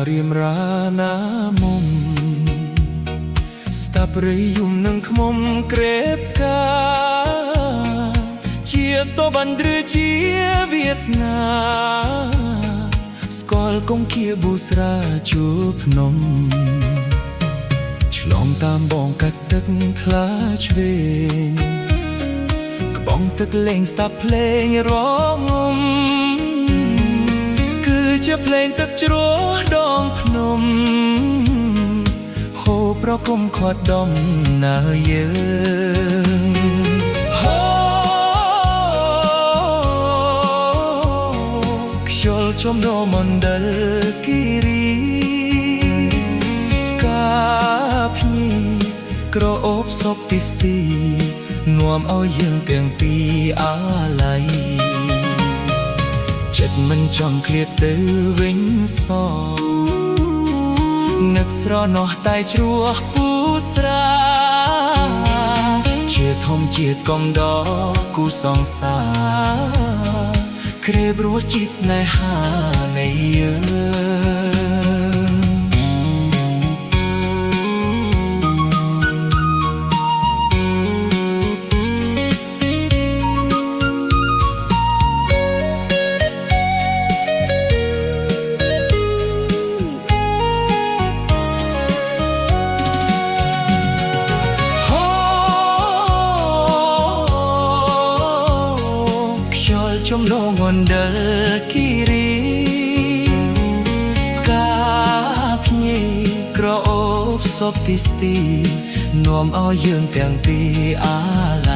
រៀមរាណាមុំស្តាប់រីយំនឹងខ្មុំក្រេបកាជាសូបានឬជាវាសនាស្គាល់កុំគៀប៊ូស្រាជួភ្នំឆ្លងតាមបងកាត់ទឹកថ្លាឆ្វេងក្បងទឹកលេងស្ដាប់ភ្លេងរងំគឺជាភ្លេងទឹកជ្រោះដងភ្នំហូបប្រគំខាត់ដំណើរយើងខ្យល់ចំនោមណ្ឌលគិរីកាភ្ញីក្រអូបសពទីស្ទីនាំឲ្យយើងទាំងពីរអាឡ័យចិត្តមិនចង់ឃ្លាតទៅវិញសងនឹកស្រណោះតែជ្រោះពូស្រាជាធម្មជាតិកំដរគូសង្សារក្រេបរសជាតិស្នេហានៃយើងចំនោមណ្ឌលគិរីផ្កាភ្ញីក្រអូបសពទីស្ទីនាំឲ្យយើងទាំងពីរអាឡ័យ